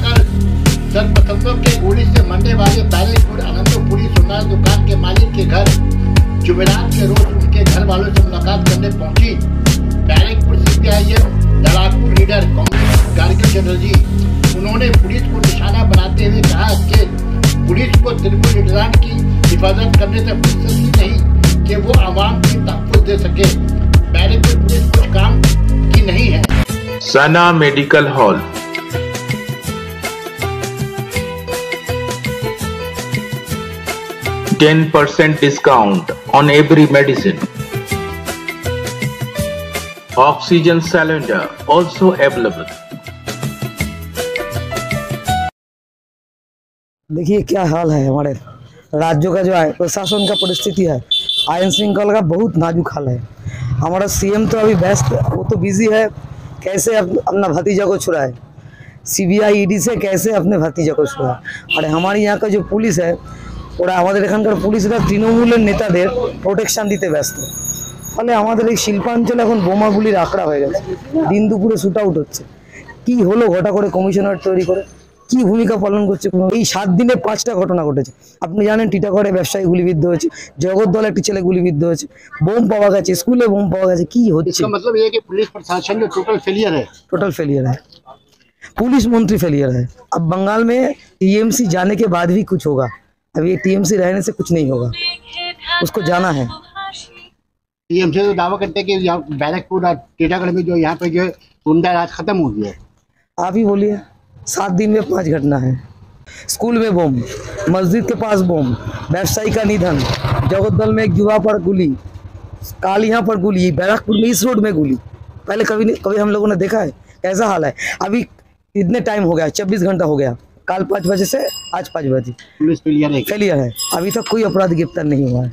कर सर्वप्रथम के गोली से मरने वाले बैरकपुर आनंदपुरी सोनार दुकान के मालिक के घर जुमेरात के रोज उनके घर वालों से मुलाकात करने पहुंची बैरकपुर सीपीआईएम लड़ाकू लीडर कांग्रेस गार्गी चटर्जी। उन्होंने पुलिस को निशाना बनाते हुए कहा कि पुलिस को त्रिपुर लीडरान की हिफाजत करने से फुर्सत ही नहीं कि वो आवाम की तहफ़्फ़ुज़ दे सके। बैरकपुर पुलिस कुछ काम की नहीं है। सना medical hall, %10 discount on every medicine. Oxygen cylinder also available. देखिए क्या हाल है हमारे राज्यों का, जो है प्रशासन का परिस्थिति है, आयन श्रृंखला का बहुत नाजुक हाल है। हमारा सीएम तो अभी व्यस्त, वो तो बिजी है, कैसे अपना भतीजा को छुड़ाए, सीबीआई ईडी से कैसे अपने भतीजा को छुड़ाए। और हमारे यहाँ का जो पुलिस है ওরা আমাদের এখানকার পুলিশরা তৃণমূলের নেতাদের প্রোটেকশন দিতে ব্যস্ত, ফলে আমাদের এই শিল্পাঞ্চলে এখন বোমাগুলির আখড়া হয়ে গেছে। দিন দুপুরে শুট আউট হচ্ছে। কি হলো ঘটা করে কমিশনার তৈরি করে, কি ভূমিকা পালন করছে? এই 7 দিনে 5টা ঘটনা ঘটেছে। আপনি জানেন টিটাগড়ে ব্যবসায়ী গুলিবিদ্ধ হয়েছে, জগদ্দলে একটি ছেলে গুলিবিদ্ধ হয়েছে, বোম পাওয়া গেছে, স্কুলে বোম পাওয়া গেছে। কি হচ্ছে? इसका मतलब ये है कि पुलिस प्रशासन जो टोटल फेलियर है। टोटल फेलियर है, पुलिस मंत्री फेलियर है। अब बंगाल में टीएमसी जाने के बाद भी कुछ होगा, अभी ये टीएमसी रहने से कुछ नहीं होगा, उसको जाना है। टीएमसी तो दावा करते हैं कि बैरकपुर और टीटागढ़ में जो यहाँ पे जो गुंडा राज खत्म हो गया है। आप ही बोलिए, 7 दिन में 5 घटना है। स्कूल में बम, मस्जिद के पास बम, व्यवसायी का निधन, जगद्दल में एक युवा पर गोली, काल यहाँ पर गोली, बैरकपुर में इस रोड में गोली। पहले कभी हम लोगों ने देखा है? कैसा हाल है? अभी इतने टाइम हो गया, 24 घंटा हो गया, कल 5 बजे से आज 5 बजे। पुलिस फेलियर है, अभी तक कोई अपराधी गिरफ्तार नहीं हुआ है।